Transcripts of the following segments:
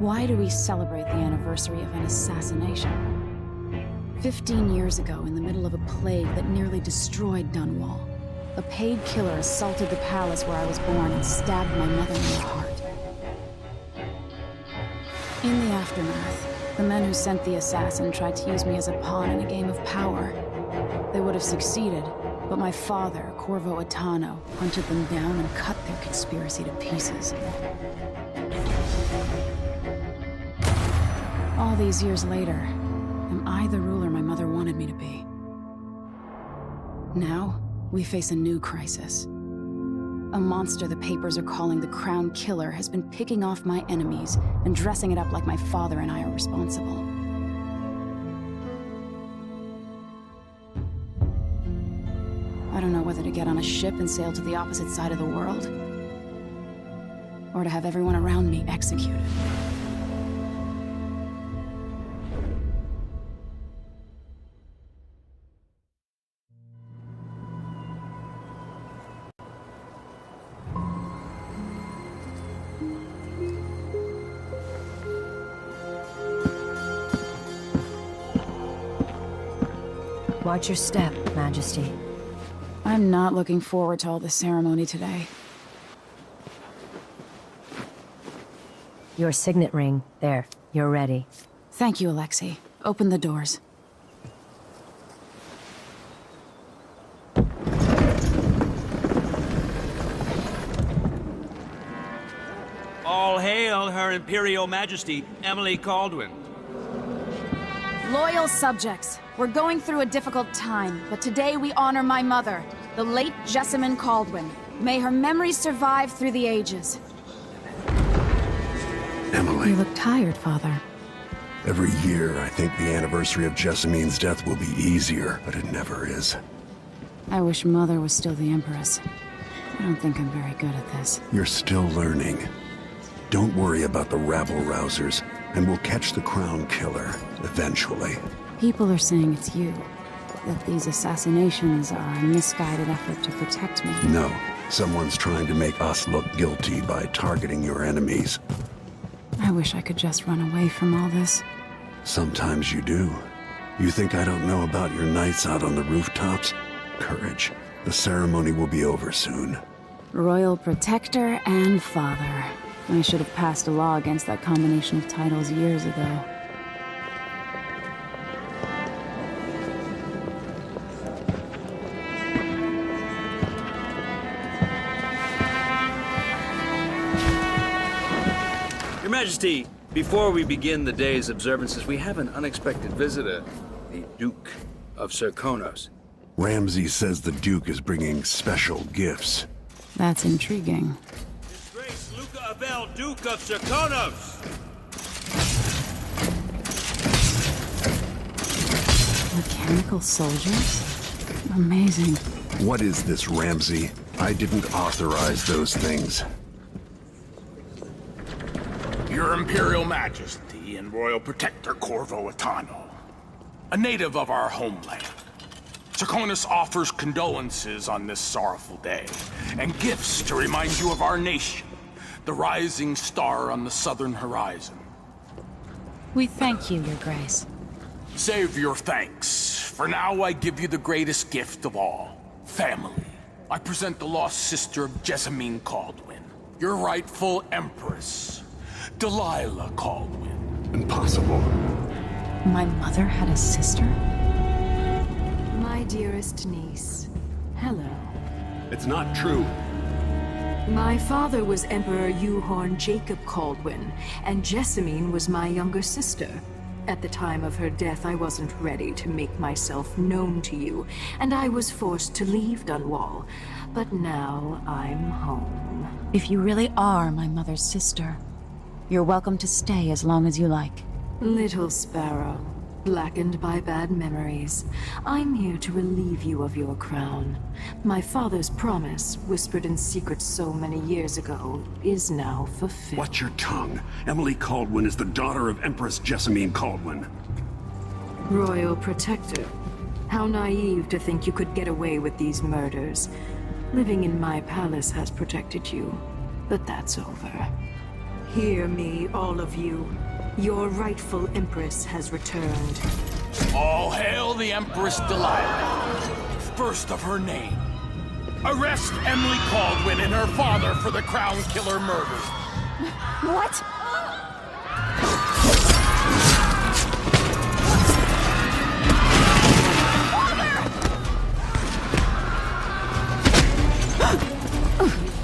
Why do we celebrate the anniversary of an assassination? 15 years ago, in the middle of a plague that nearly destroyed Dunwall, a paid killer assaulted the palace where I was born and stabbed my mother in the heart. In the aftermath, the men who sent the assassin tried to use me as a pawn in a game of power. They would have succeeded, but my father, Corvo Attano, hunted them down and cut their conspiracy to pieces. All these years later, am I the ruler my mother wanted me to be? Now, we face a new crisis. A monster the papers are calling the Crown Killer has been picking off my enemies and dressing it up like my father and I are responsible. I don't know whether to get on a ship and sail to the opposite side of the world, or to have everyone around me executed. Watch your step, Majesty. I'm not looking forward to all the ceremony today. Your signet ring. There. You're ready. Thank you, Alexei. Open the doors. All hail Her Imperial Majesty, Emily Caldwin. Loyal subjects, we're going through a difficult time, but today we honor my mother, the late Jessamine Caldwin. May her memory survive through the ages. Emily. You look tired, Father. Every year, I think the anniversary of Jessamine's death will be easier, but it never is. I wish Mother was still the Empress. I don't think I'm very good at this. You're still learning. Don't worry about the rabble-rousers, and we'll catch the Crown Killer, eventually. People are saying it's you. That these assassinations are a misguided effort to protect me. No. Someone's trying to make us look guilty by targeting your enemies. I wish I could just run away from all this. Sometimes you do. You think I don't know about your nights out on the rooftops? Courage. The ceremony will be over soon. Royal Protector and Father. I should have passed a law against that combination of titles years ago. Your Majesty, before we begin the day's observances, we have an unexpected visitor, the Duke of Serkonos. Ramsay says the Duke is bringing special gifts. That's intriguing. His Grace Luca Abel, Duke of Serkonos! Mechanical soldiers? Amazing. What is this, Ramsay? I didn't authorize those things. Your Imperial Majesty and Royal Protector Corvo Attano, a native of our homeland. Serkonos offers condolences on this sorrowful day, and gifts to remind you of our nation, the rising star on the southern horizon. We thank you, Your Grace. Save your thanks. For now, I give you the greatest gift of all, family. I present the lost sister of Jessamine Caldwin, your rightful Empress, Delilah Caldwin. Impossible. My mother had a sister? My dearest niece, hello. It's not true. My father was Emperor Euhorn Jacob Caldwin, and Jessamine was my younger sister. At the time of her death, I wasn't ready to make myself known to you, and I was forced to leave Dunwall. But now I'm home. If you really are my mother's sister, you're welcome to stay as long as you like. Little sparrow, blackened by bad memories, I'm here to relieve you of your crown. My father's promise, whispered in secret so many years ago, is now fulfilled. Watch your tongue. Emily Caldwin is the daughter of Empress Jessamine Caldwin. Royal Protector, how naive to think you could get away with these murders. Living in my palace has protected you, but that's over. Hear me, all of you. Your rightful Empress has returned. All hail the Empress Delilah, first of her name. Arrest Emily Caldwin and her father for the Crown Killer murders. What?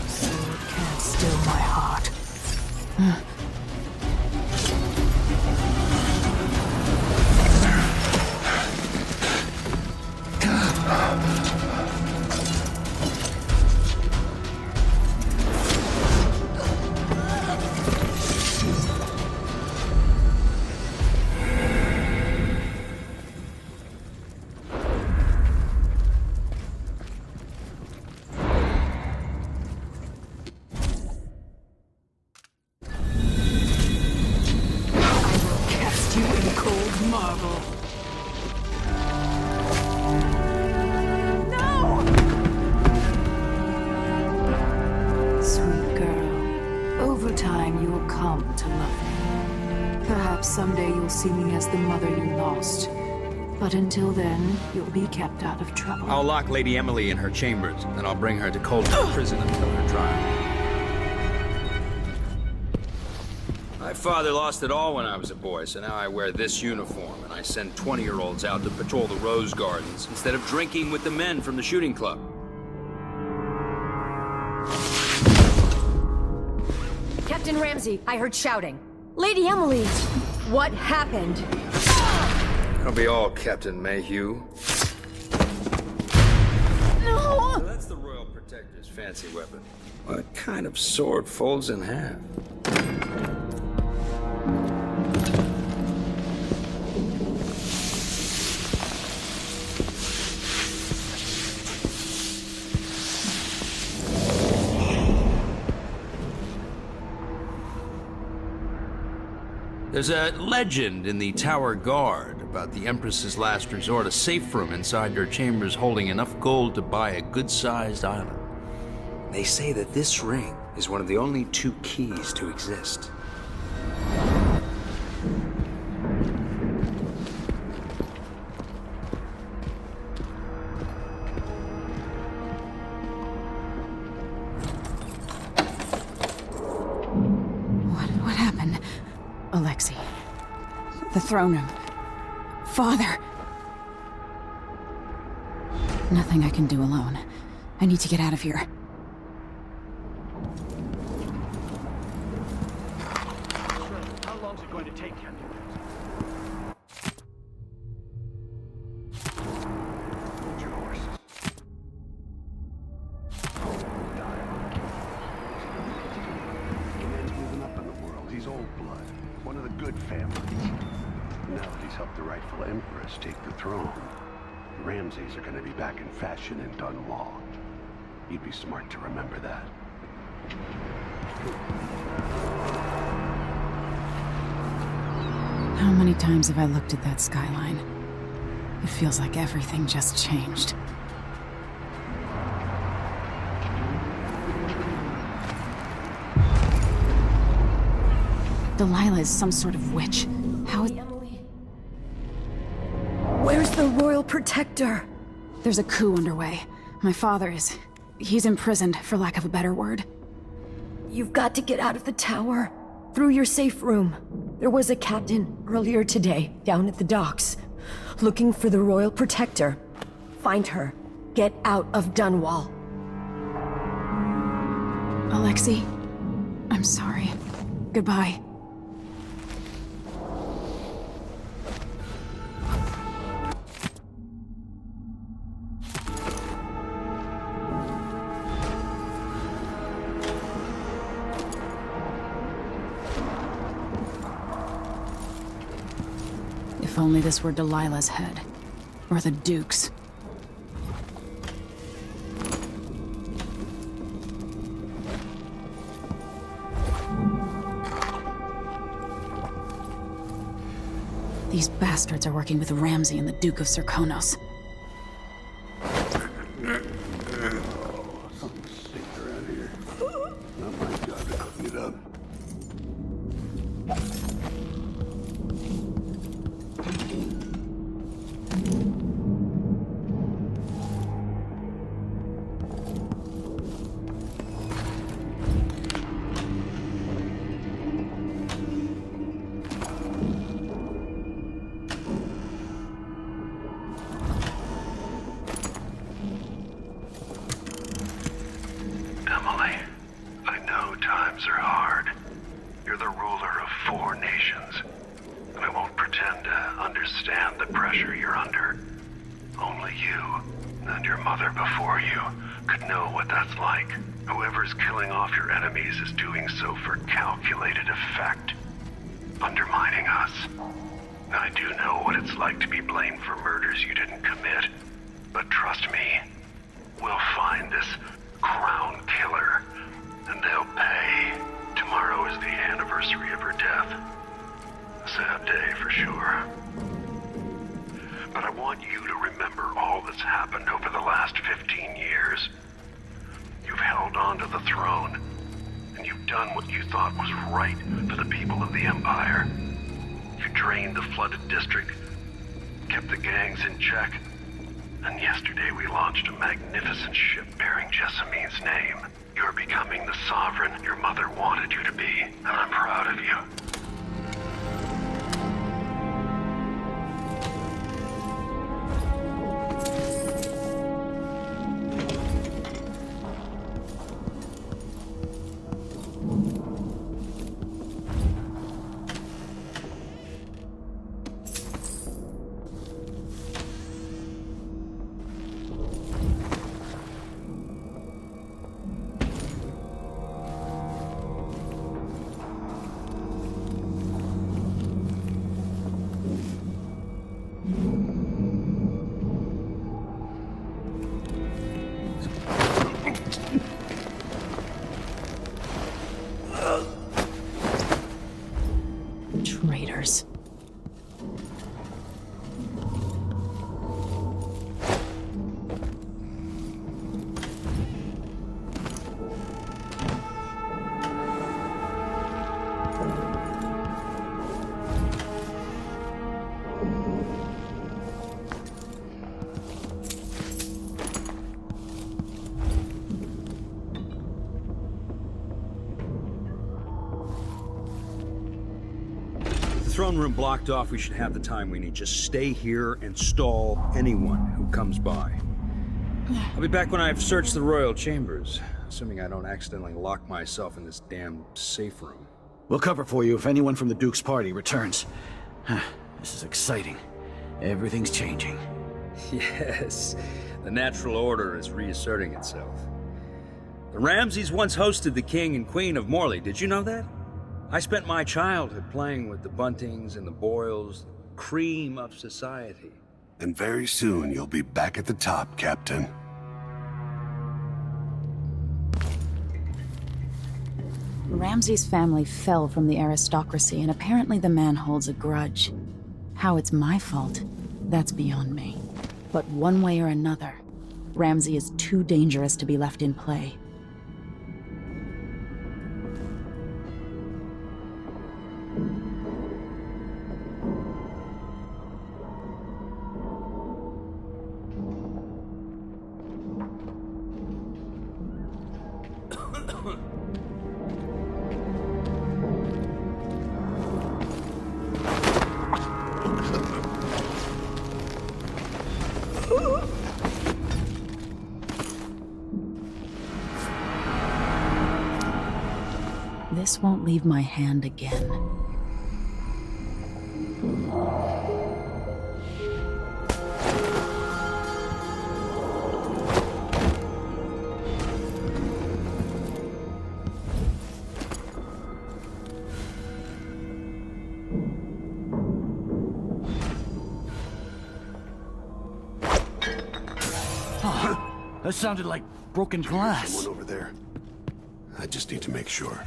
Sword can't still my heart. Someday you'll see me as the mother you lost. But until then, you'll be kept out of trouble. I'll lock Lady Emily in her chambers, then I'll bring her to Coldwood Prison until her trial. My father lost it all when I was a boy, so now I wear this uniform, and I send 20-year-olds out to patrol the Rose Gardens instead of drinking with the men from the shooting club. Captain Ramsey, I heard shouting. Lady Emily, what happened? It'll be all Captain Mayhew. No! That's the Royal Protector's fancy weapon. What kind of sword folds in half? There's a legend in the Tower Guard about the Empress's last resort, a safe room inside her chambers holding enough gold to buy a good-sized island. They say that this ring is one of the only 2 keys to exist. What happened? Alexei. The throne room. Father! Nothing I can do alone. I need to get out of here. How long is it going to take, Captain? Hold your horses. The man's moving up in the world. He's old blood. One of the good families. Now that he's helped the rightful Empress take the throne, the Ramseys are going to be back in fashion in Dunwall. You'd be smart to remember that. How many times have I looked at that skyline? It feels like everything just changed. Delilah is some sort of witch. How is... Where's the Royal Protector? There's a coup underway. My father is... he's imprisoned, for lack of a better word. You've got to get out of the tower. Through your safe room. There was a captain earlier today, down at the docks. Looking for the Royal Protector. Find her. Get out of Dunwall. Alexei, I'm sorry. Goodbye. If only this were Delilah's head. Or the Duke's. These bastards are working with Ramsey and the Duke of Serkonos. Something stinks around here. Not my job to clean it up. Emily, I know times are hard. You're the ruler of 4 nations, and I won't pretend to understand the pressure you're under. Only you, and your mother before you, could know what that's like. Whoever's killing off your enemies is doing so for calculated effect, undermining us. I do know what it's like to be blamed for murders you didn't commit, but trust me, we'll find this crown killer, and they'll pay. Tomorrow is the anniversary of her death. A sad day for sure. But I want you to remember all that's happened over the last 15 years. You've held on to the throne, and you've done what you thought was right for the people of the Empire. You drained the flooded district, kept the gangs in check, and yesterday we launched a magnificent ship bearing Jessamine's name. You're becoming the sovereign your mother wanted you to be, and I'm proud of you. Traitors. Throne room blocked off, we should have the time we need. Just stay here and stall anyone who comes by. I'll be back when I've searched the royal chambers, assuming I don't accidentally lock myself in this damn safe room. We'll cover for you if anyone from the Duke's party returns. This is exciting. Everything's changing. Yes, the natural order is reasserting itself. The Ramseys once hosted the King and Queen of Morley, did you know that? I spent my childhood playing with the Buntings and the Boyles, the cream of society. And very soon you'll be back at the top, Captain. Ramsay's family fell from the aristocracy, and apparently the man holds a grudge. How it's my fault, that's beyond me. But one way or another, Ramsay is too dangerous to be left in play. This won't leave my hand again. That sounded like broken glass. Someone over there. I just need to make sure.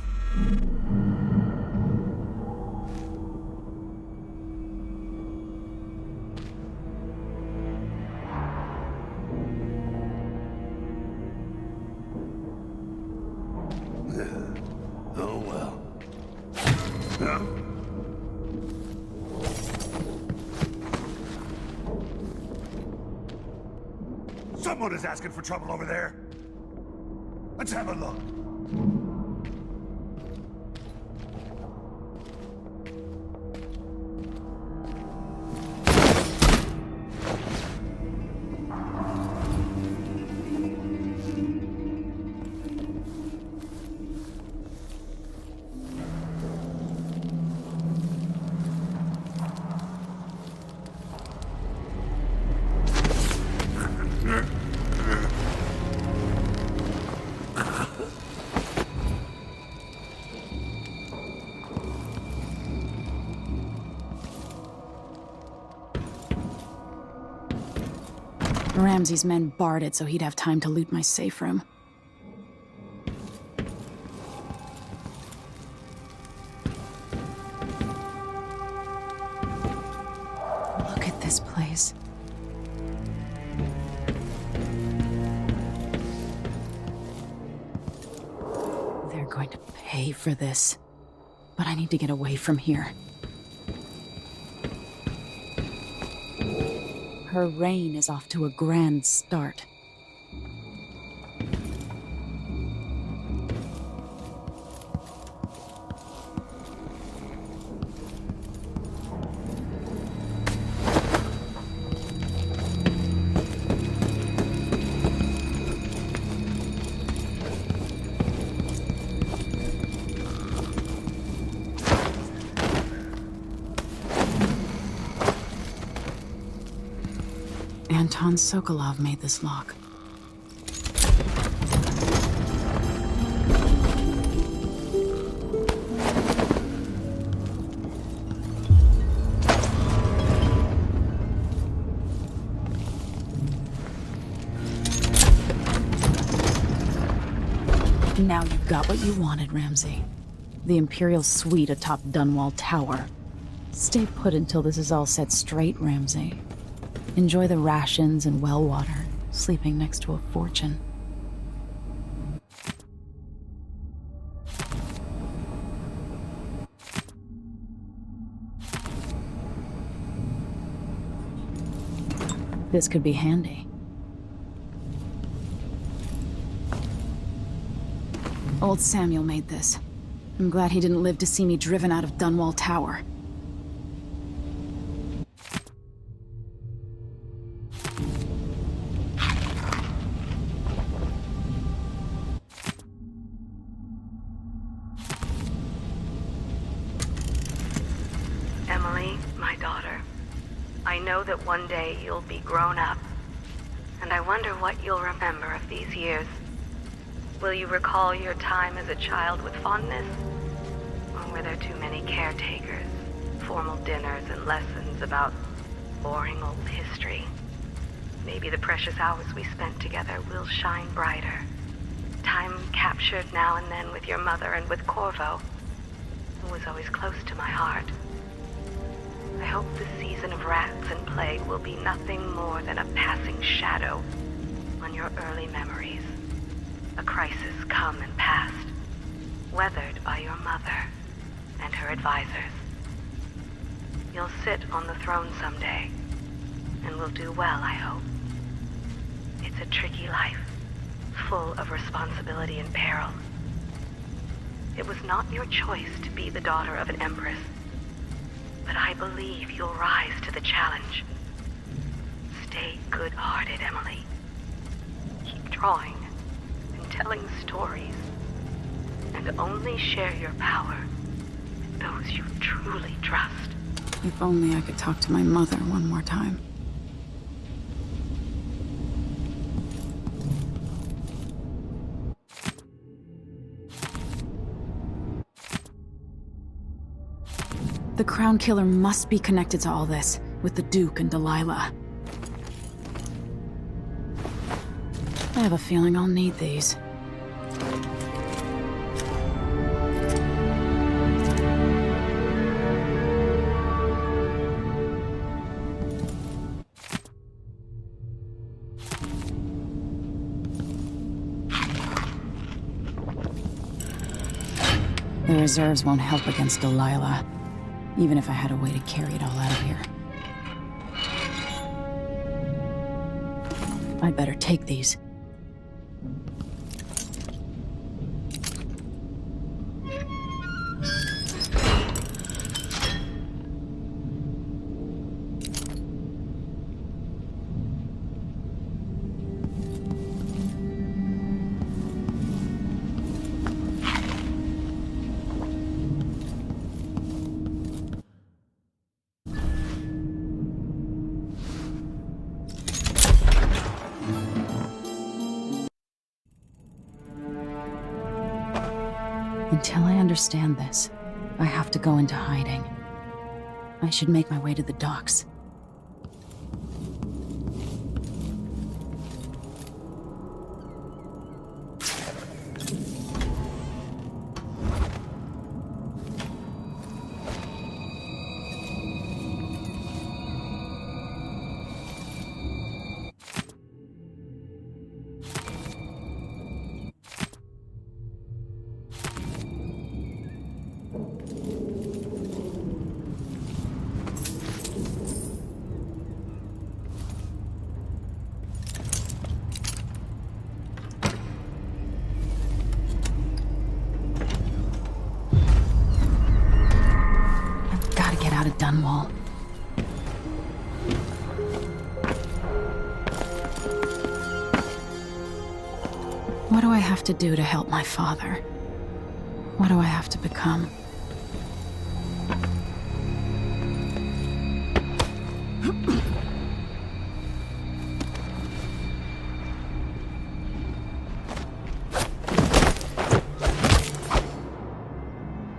Oh well. Huh? Someone is asking for trouble over there. Let's have a look. Ramsey's men barred it so he'd have time to loot my safe room. Look at this place. They're going to pay for this. But I need to get away from here. Her reign is off to a grand start. Anton Sokolov made this lock. Now you've got what you wanted, Ramsey. The Imperial suite atop Dunwall Tower. Stay put until this is all set straight, Ramsey. Enjoy the rations and well water, sleeping next to a fortune. This could be handy. Old Samuel made this. I'm glad he didn't live to see me driven out of Dunwall Tower. Emily, my daughter, I know that one day you'll be grown up, and I wonder what you'll remember of these years. Will you recall your time as a child with fondness? Or were there too many caretakers, formal dinners, and lessons about boring old history? Maybe the precious hours we spent together will shine brighter. Time captured now and then with your mother and with Corvo, who was always close to my heart. I hope the season of rats and plague will be nothing more than a passing shadow on your early memories. A crisis come and passed, weathered by your mother and her advisors. You'll sit on the throne someday, and will do well, I hope. It's a tricky life, full of responsibility and peril. It was not your choice to be the daughter of an empress, but I believe you'll rise to the challenge. Stay good-hearted, Emily. Keep drawing and telling stories, and only share your power with those you truly trust. If only I could talk to my mother one more time. The Crown Killer must be connected to all this, with the Duke and Delilah. I have a feeling I'll need these. The reserves won't help against Delilah, even if I had a way to carry it all out of here. I'd better take these. Until I understand this, I have to go into hiding. I should make my way to the docks. Out of Dunwall. What do I have to do to help my father? What do I have to become?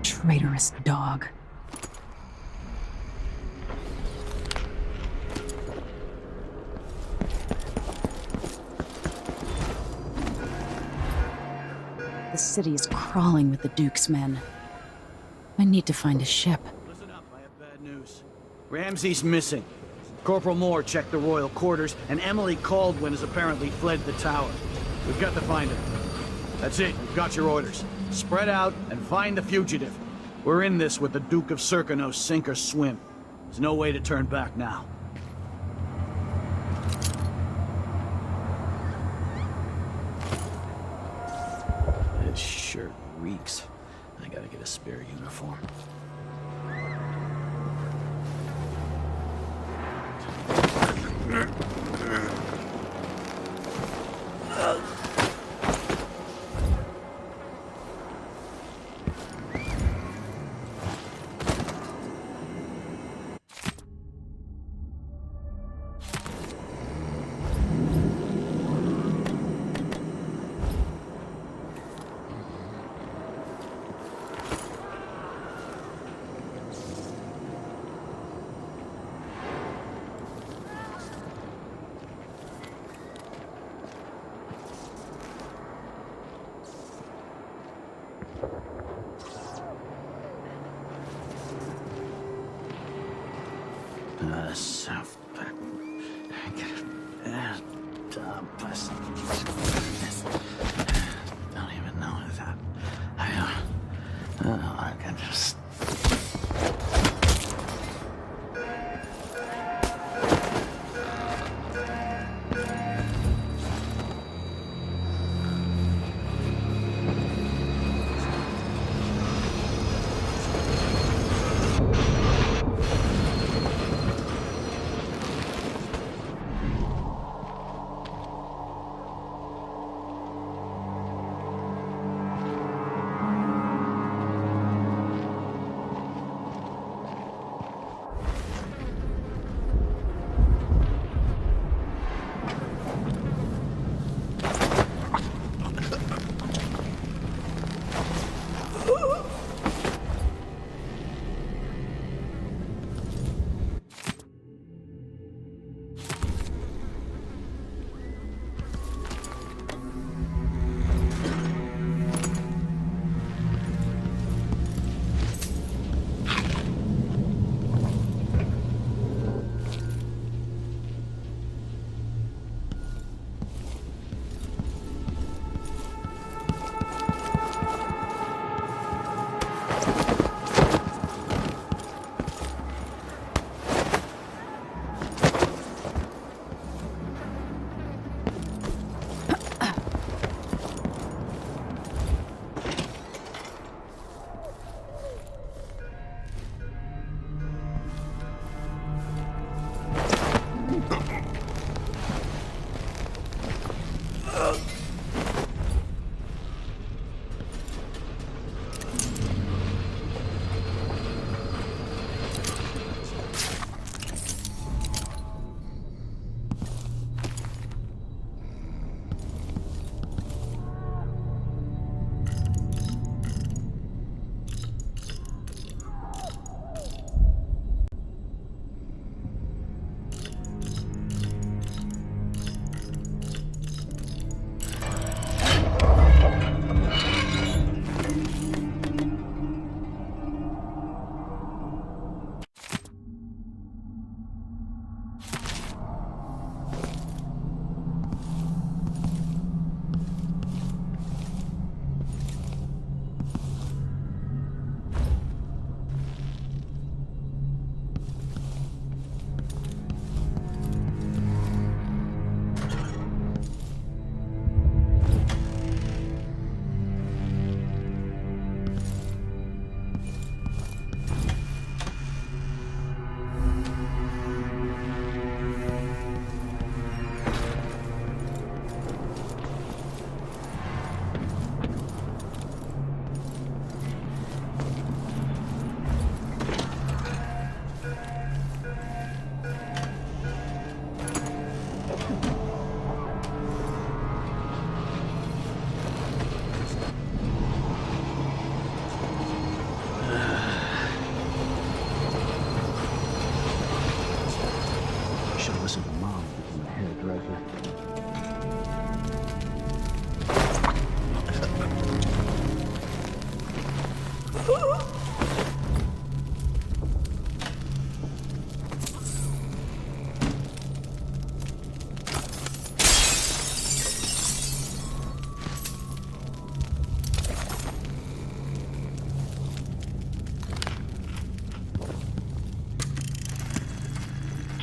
Traitorous dog. The city is crawling with the Duke's men. I need to find a ship. Listen up, I have bad news. Ramsey's missing. Corporal Moore checked the royal quarters, and Emily Caldwin has apparently fled the tower. We've got to find her. That's it, you've got your orders. Spread out and find the fugitive. We're in this with the Duke of Serkino, sink or swim. There's no way to turn back now. This shirt reeks. I gotta get a spare uniform. Don't even know that. I can just...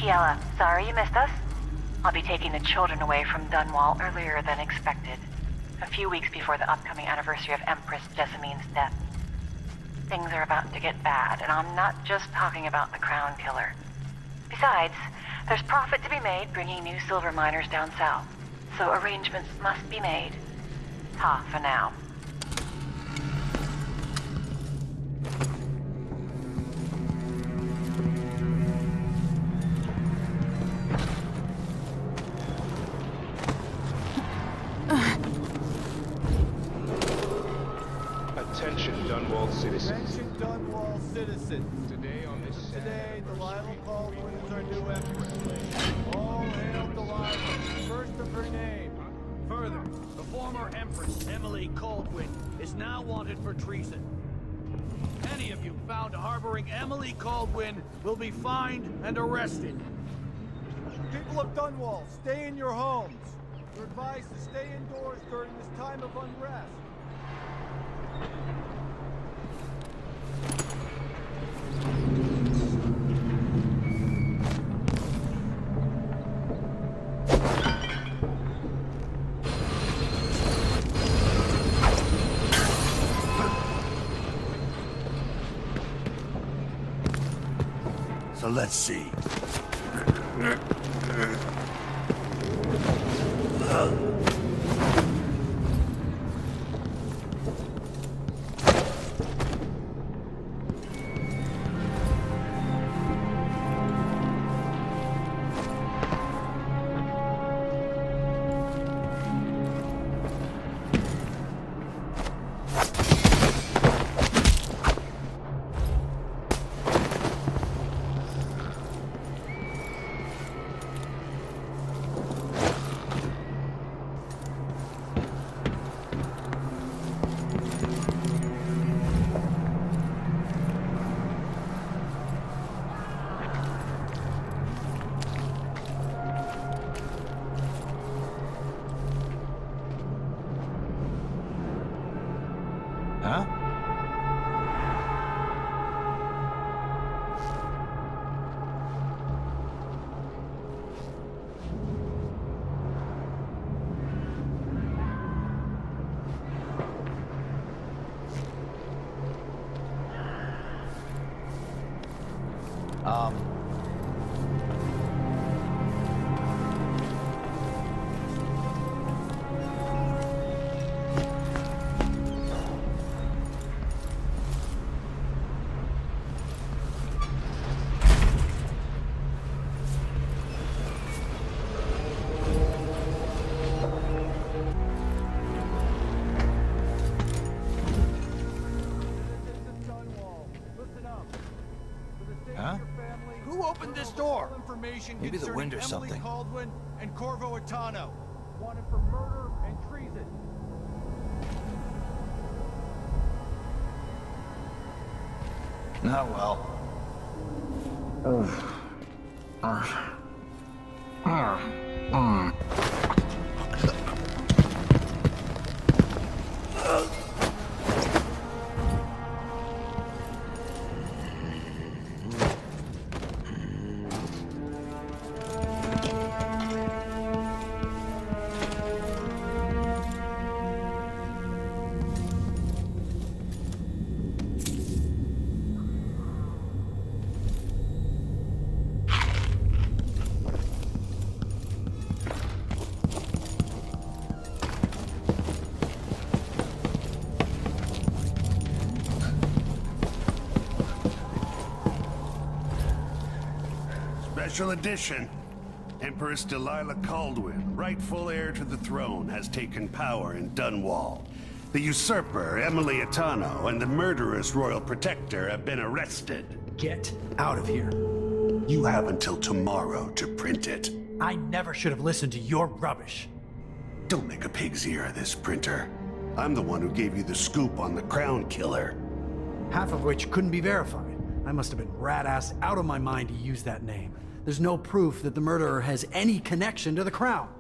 Kiela, sorry you missed us. I'll be taking the children away from Dunwall earlier than expected. A few weeks before the upcoming anniversary of Empress Jessamine's death. Things are about to get bad, and I'm not just talking about the Crown Killer. Besides, there's profit to be made bringing new silver miners down south, so arrangements must be made. Ta for now. Attention, Dunwall citizens. Attention, Dunwall citizens. Today, Delilah Caldwin is our new empress. All hail Delilah, first of her name. Further, the former empress, Emily Caldwin, is now wanted for treason. Any of you found harboring Emily Caldwin will be fined and arrested. People of Dunwall, stay in your homes. You're advised to stay indoors during this time of unrest. So let's see. Huh? Who opened this door? Maybe the wind or Emily something. Caldwin and Corvo Atano, wanted for murder and treason. Oh, well. Special edition. Empress Delilah Caldwin, rightful heir to the throne, has taken power in Dunwall. The usurper, Emily Atano, and the murderous royal protector have been arrested. Get out of here. You have until tomorrow to print it. I never should have listened to your rubbish. Don't make a pig's ear of this, printer. I'm the one who gave you the scoop on the Crown Killer. Half of which couldn't be verified. I must have been rat-assed out of my mind to use that name. There's no proof that the murderer has any connection to the Crown.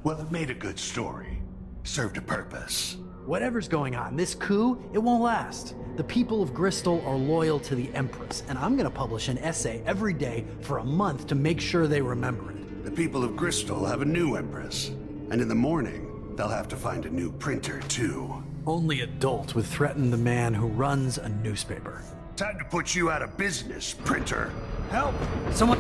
Well, it made a good story. Served a purpose. Whatever's going on, this coup, it won't last. The people of Bristol are loyal to the Empress, and I'm gonna publish an essay every day for a month to make sure they remember it. The people of Bristol have a new Empress, and in the morning, they'll have to find a new printer, too. Only adults would threaten the man who runs a newspaper. Time to put you out of business, printer. Help! Someone...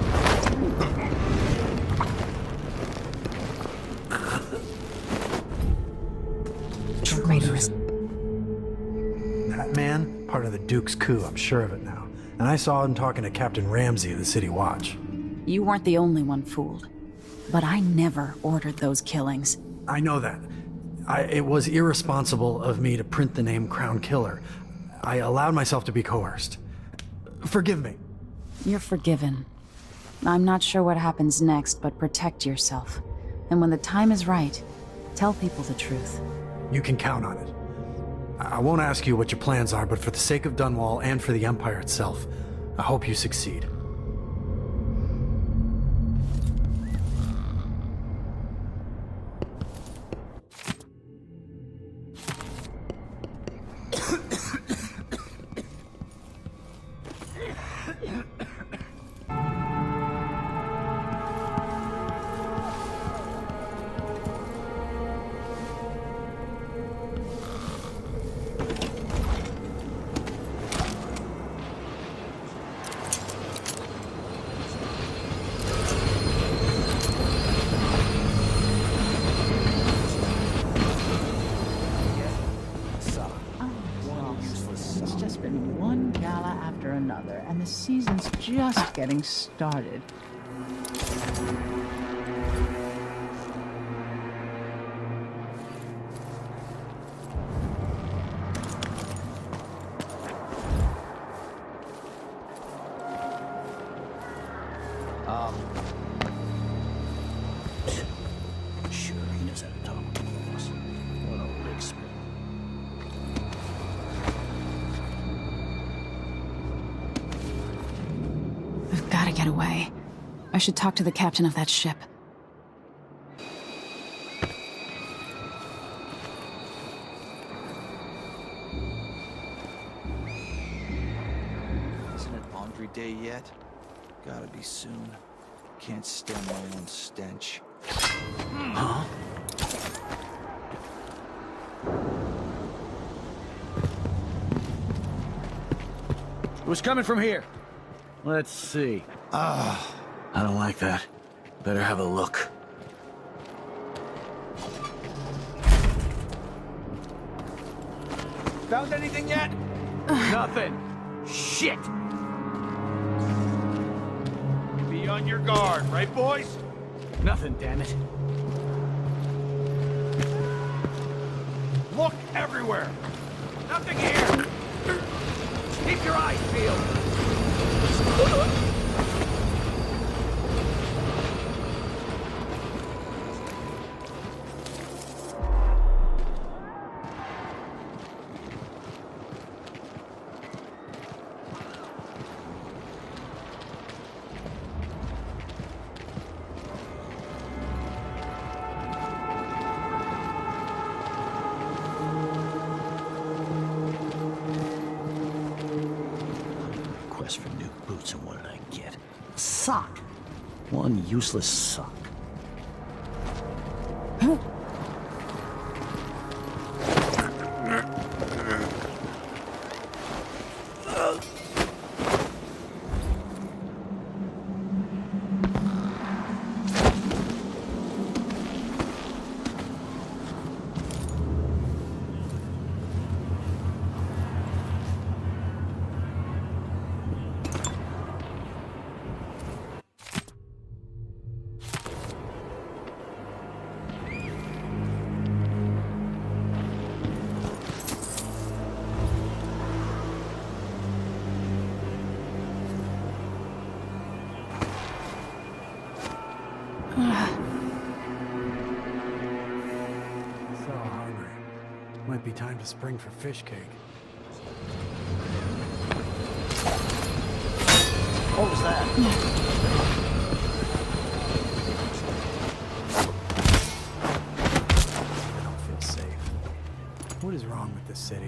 Traitorous. That man, part of the Duke's coup, I'm sure of it now. And I saw him talking to Captain Ramsey of the City Watch. You weren't the only one fooled. But I never ordered those killings. I know that. It was irresponsible of me to print the name Crown Killer. I allowed myself to be coerced. Forgive me. You're forgiven. I'm not sure what happens next, but protect yourself. And when the time is right, tell people the truth. You can count on it. I won't ask you what your plans are, but for the sake of Dunwall and for the Empire itself, I hope you succeed. The season's just getting started. Sure, he knows how to talk to us. What a lick spin. I've got to get away. I should talk to the captain of that ship. Isn't it laundry day yet? Gotta be soon. Can't stand my own stench. Huh? It was coming from here. Let's see. I don't like that. Better have a look. Found anything yet? Nothing. Shit! Be on your guard, right, boys? Nothing, damn it. Look everywhere! Nothing here! Keep your eyes peeled! For new boots, and what did I get? A sock. One useless sock. So hungry. Might be time to spring for fish cake. What was that? I don't feel safe. What is city.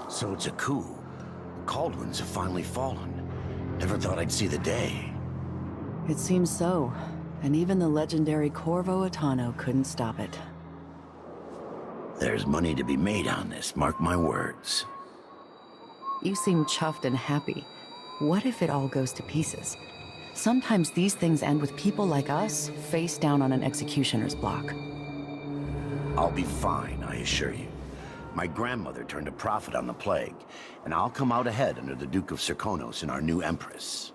So it's a coup. The Caldwins have finally fallen. Never thought I'd see the day. It seems so. And even the legendary Corvo Attano couldn't stop it. There's money to be made on this, mark my words. You seem chuffed and happy. What if it all goes to pieces? Sometimes these things end with people like us face down on an executioner's block. I'll be fine, I assure you. My grandmother turned a profit on the plague, and I'll come out ahead under the Duke of Serkonos and our new Empress.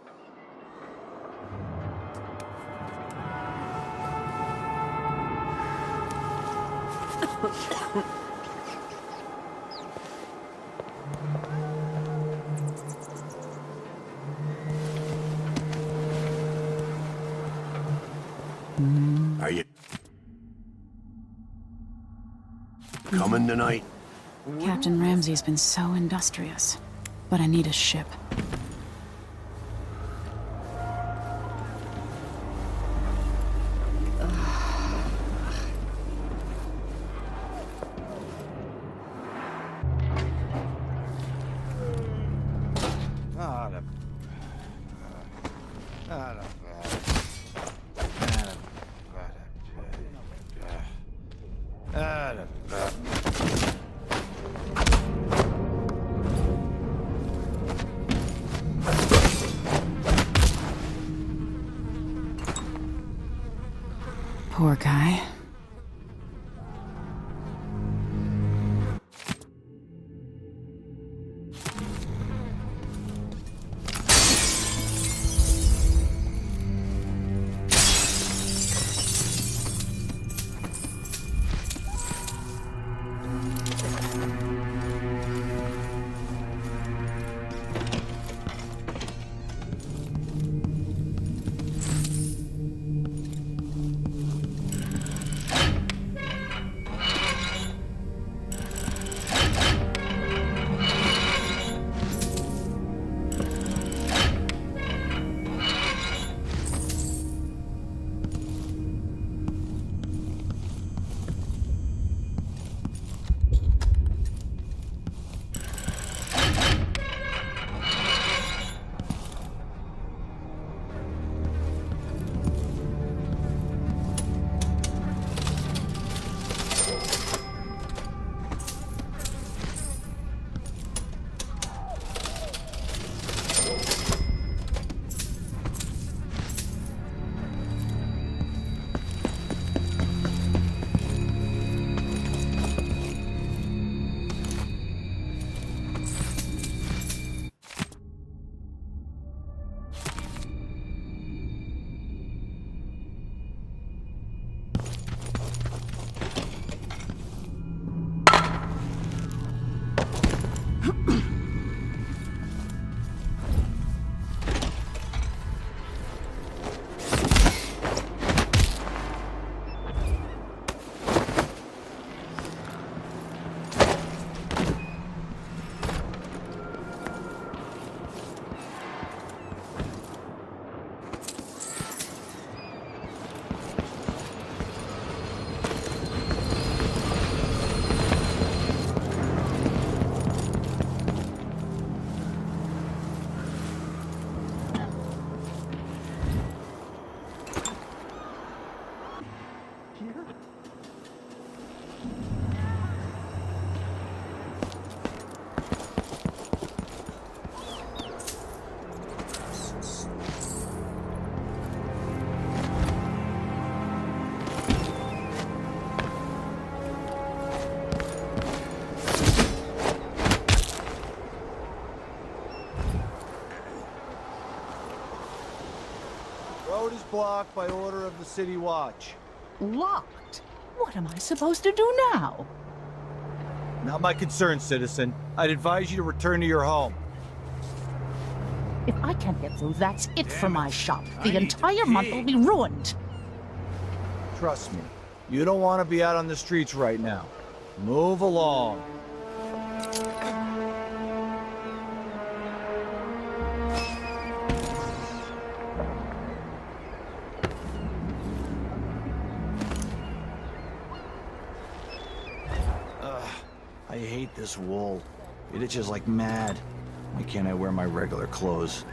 Are you coming tonight? Captain Ramsey's been so industrious, but I need a ship. Poor guy. Road is blocked by order of the City Watch. Locked? What am I supposed to do now? Not my concern, citizen. I'd advise you to return to your home. If I can't get through, that's it for my shop. The entire month will be ruined. Trust me, you don't want to be out on the streets right now. Move along. I hate this wool. It itches like mad. Why can't I wear my regular clothes?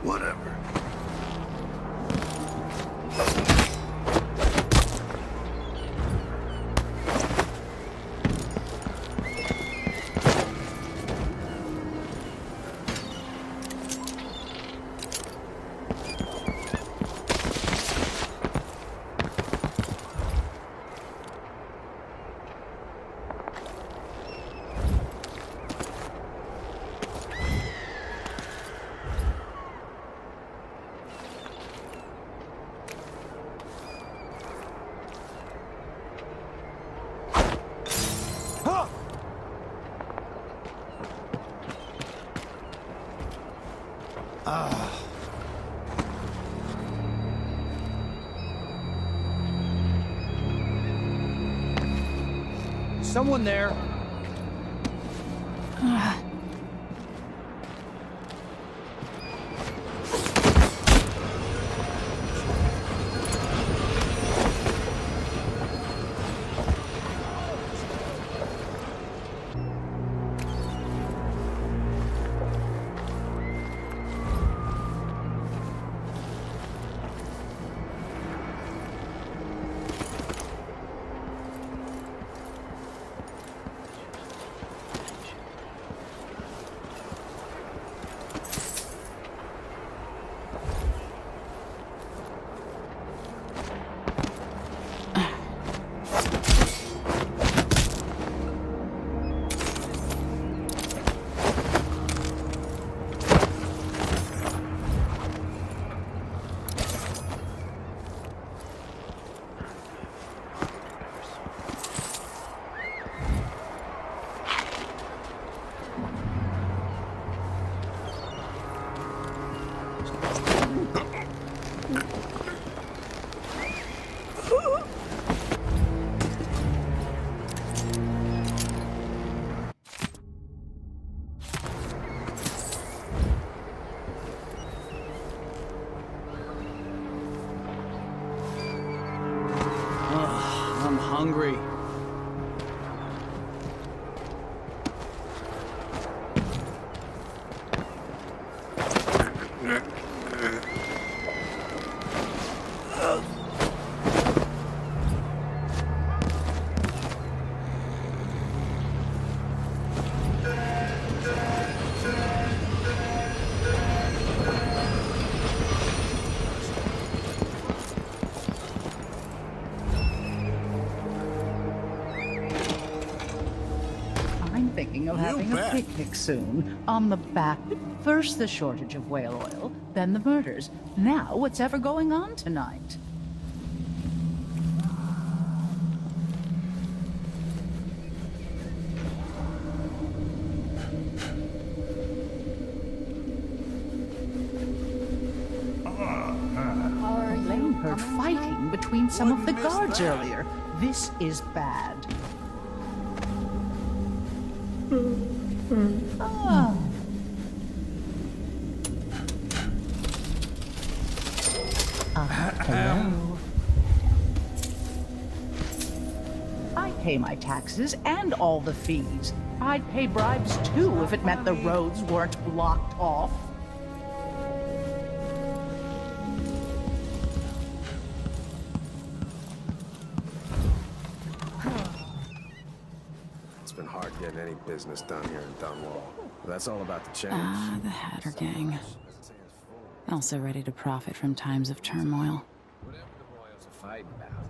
Whatever. Someone there. I'm hungry. having a picnic soon. On the back, first the shortage of whale oil, then the murders. Now what's ever going on tonight? Lane heard fighting between some of the guards earlier. This is bad. Hello. I pay my taxes and all the fees. I'd pay bribes too if it meant the roads weren't blocked off. It's been hard getting any business done here in Dunwall. That's all about the change. Ah, the Hatter gang. Also ready to profit from times of turmoil. Whatever the royals are fighting about,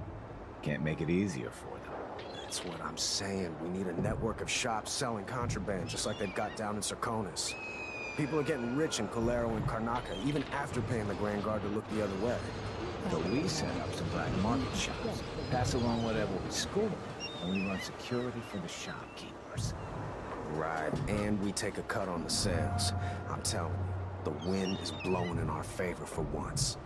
can't make it easier for them. That's what I'm saying. We need a network of shops selling contraband, just like they've got down in Serkonis. People are getting rich in Colero and Karnaca, even after paying the Grand Guard to look the other way. But we set up some black market shops, pass along whatever we score, and we run security for the shopkeepers. Right, and we take a cut on the sales. I'm telling you, the wind is blowing in our favor for once.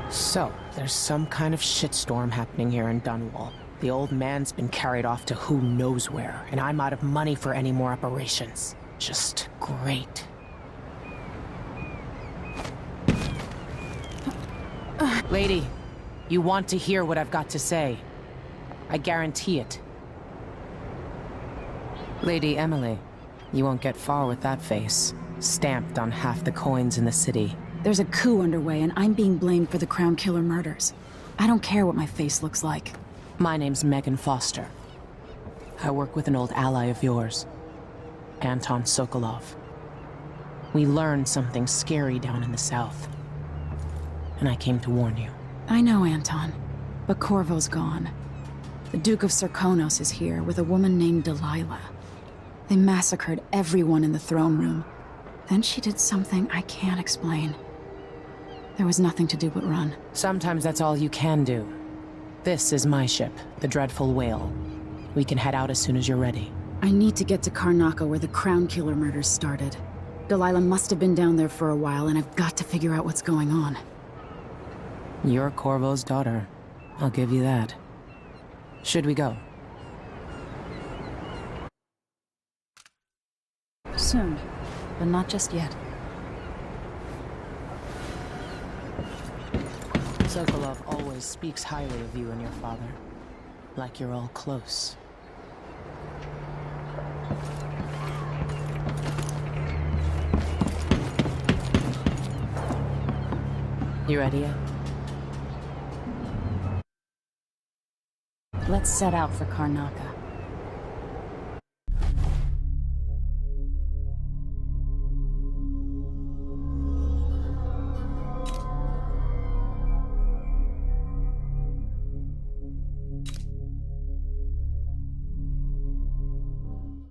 So, there's some kind of shitstorm happening here in Dunwall. The old man's been carried off to who knows where, and I'm out of money for any more operations. Just great. Lady, you want to hear what I've got to say. I guarantee it. Lady Emily, you won't get far with that face. Stamped on half the coins in the city. There's a coup underway, and I'm being blamed for the Crown Killer murders. I don't care what my face looks like. My name's Megan Foster. I work with an old ally of yours, Anton Sokolov. We learned something scary down in the south, and I came to warn you. I know, Anton, but Corvo's gone. The Duke of Serkonos is here with a woman named Delilah. They massacred everyone in the throne room. Then she did something I can't explain. There was nothing to do but run. Sometimes that's all you can do. This is my ship, the Dreadful Whale. We can head out as soon as you're ready. I need to get to Karnaca where the Crown Killer murders started. Delilah must have been down there for a while, and I've got to figure out what's going on. You're Corvo's daughter. I'll give you that. Should we go? Soon, but not just yet. Sokolov always speaks highly of you and your father. Like you're all close. You ready yet? Let's set out for Karnaca.